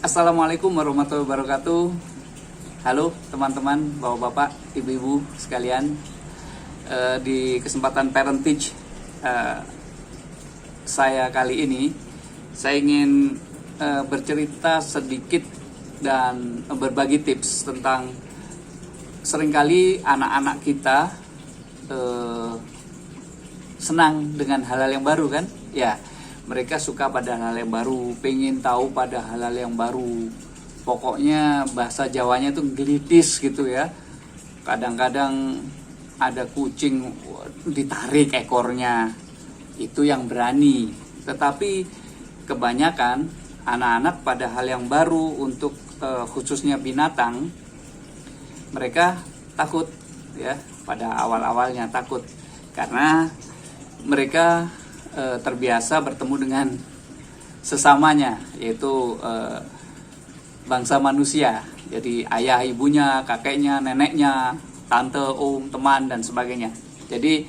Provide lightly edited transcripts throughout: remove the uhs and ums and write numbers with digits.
Assalamualaikum warahmatullahi wabarakatuh. Halo teman-teman, bapak-bapak, ibu-ibu sekalian. Di kesempatan Parentage saya kali ini, saya ingin bercerita sedikit dan berbagi tips tentang seringkali anak-anak kita senang dengan hal-hal yang baru kan? Ya, mereka suka pada hal yang baru, pengen tahu pada hal-hal yang baru. Pokoknya bahasa Jawanya itu gelitis gitu ya. Kadang-kadang ada kucing ditarik ekornya, itu yang berani. Tetapi kebanyakan anak-anak pada hal yang baru untuk khususnya binatang, mereka takut ya, pada awal-awalnya takut karena mereka terbiasa bertemu dengan sesamanya, yaitu bangsa manusia. Jadi ayah, ibunya, kakeknya, neneknya, tante, om, teman dan sebagainya. Jadi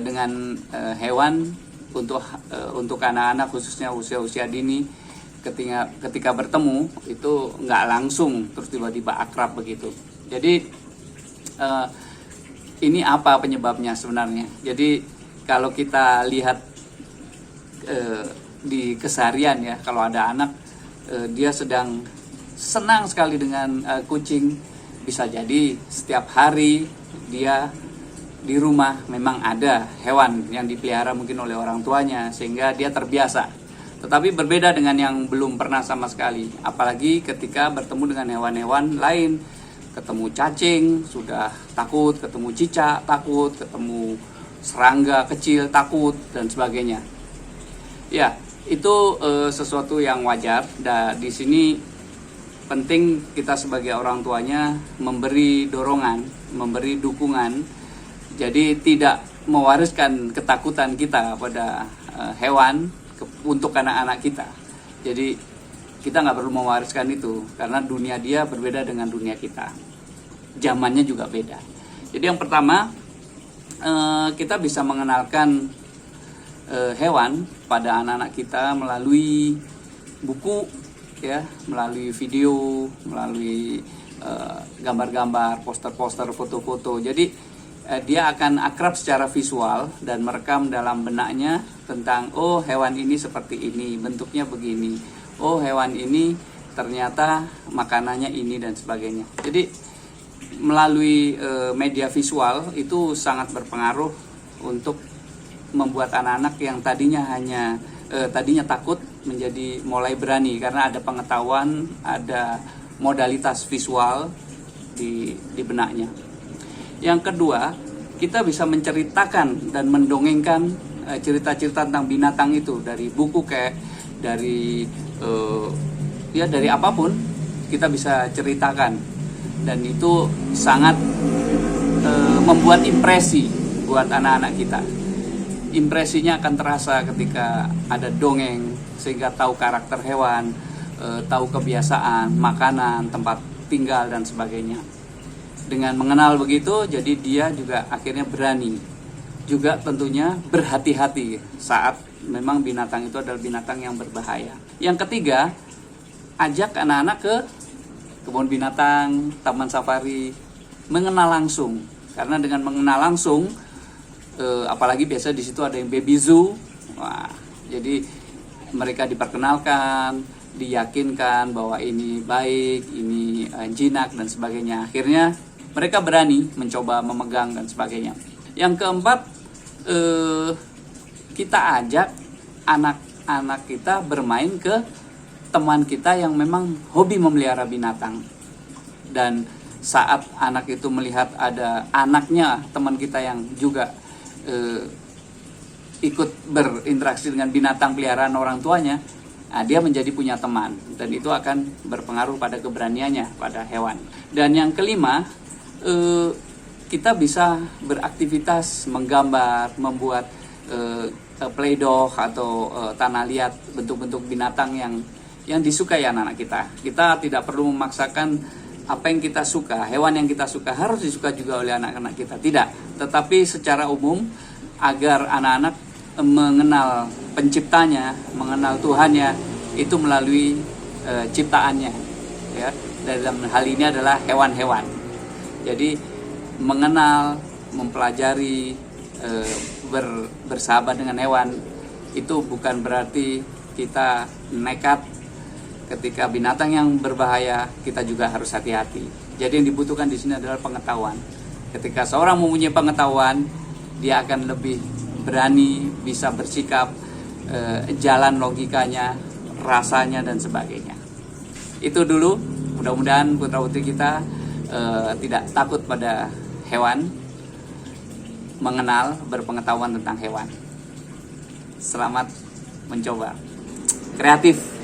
dengan hewan untuk anak-anak khususnya usia-usia dini, ketika bertemu itu nggak langsung terus tiba-tiba akrab begitu. Jadi ini apa penyebabnya sebenarnya? Jadi kalau kita lihat di keseharian ya, kalau ada anak dia sedang senang sekali dengan kucing, bisa jadi setiap hari dia di rumah memang ada hewan yang dipelihara mungkin oleh orang tuanya sehingga dia terbiasa. Tetapi berbeda dengan yang belum pernah sama sekali, apalagi ketika bertemu dengan hewan-hewan lain. Ketemu cacing sudah takut, ketemu cicak takut, ketemu serangga kecil takut dan sebagainya. Ya, itu sesuatu yang wajar. Dan di sini penting kita sebagai orang tuanya memberi dorongan, memberi dukungan. Jadi tidak mewariskan ketakutan kita pada hewan untuk anak-anak kita. Jadi kita nggak perlu mewariskan itu karena dunia dia berbeda dengan dunia kita. Zamannya juga beda. Jadi yang pertama, kita bisa mengenalkan hewan pada anak-anak kita melalui buku ya, melalui video, melalui gambar-gambar, poster-poster, foto-foto. Jadi dia akan akrab secara visual dan merekam dalam benaknya tentang, oh hewan ini seperti ini, bentuknya begini. Oh hewan ini ternyata makanannya ini dan sebagainya. Jadi melalui media visual itu sangat berpengaruh untuk membuat anak-anak yang tadinya takut menjadi mulai berani karena ada pengetahuan, ada modalitas visual di benaknya. Yang kedua, kita bisa menceritakan dan mendongengkan cerita-cerita tentang binatang itu dari buku kayak dari apapun kita bisa ceritakan, dan itu sangat membuat impresi buat anak-anak kita. Impresinya akan terasa ketika ada dongeng sehingga tahu karakter hewan, tahu kebiasaan, makanan, tempat tinggal dan sebagainya. Dengan mengenal begitu, jadi dia juga akhirnya berani. Juga tentunya berhati-hati saat memang binatang itu adalah binatang yang berbahaya. Yang ketiga, ajak anak-anak ke kebun binatang, taman safari, mengenal langsung. Karena dengan mengenal langsung, apalagi biasa di situ ada yang baby zoo, wah, jadi mereka diperkenalkan, diyakinkan bahwa ini baik, ini jinak dan sebagainya. Akhirnya mereka berani mencoba memegang dan sebagainya. Yang keempat, kita ajak anak-anak kita bermain ke teman kita yang memang hobi memelihara binatang. Dan saat anak itu melihat ada anaknya, teman kita yang juga ikut berinteraksi dengan binatang peliharaan orang tuanya, dia menjadi punya teman. Dan itu akan berpengaruh pada keberaniannya pada hewan. Dan yang kelima, kita bisa beraktivitas menggambar, membuat play-doh atau tanah liat, bentuk-bentuk binatang yang disukai anak-anak kita. Kita tidak perlu memaksakan apa yang kita suka, hewan yang kita suka harus disuka juga oleh anak-anak kita. Tidak, tetapi secara umum agar anak-anak mengenal penciptanya, mengenal Tuhannya, itu melalui ciptaannya, ya. Dalam hal ini adalah hewan-hewan. Jadi mengenal, mempelajari, bersahabat dengan hewan itu bukan berarti kita nekat. Ketika binatang yang berbahaya, kita juga harus hati-hati. Jadi yang dibutuhkan di sini adalah pengetahuan. Ketika seorang mempunyai pengetahuan, dia akan lebih berani, bisa bersikap, jalan logikanya, rasanya, dan sebagainya. Itu dulu, mudah-mudahan putra-putri kita tidak takut pada hewan, mengenal, berpengetahuan tentang hewan. Selamat mencoba. Kreatif.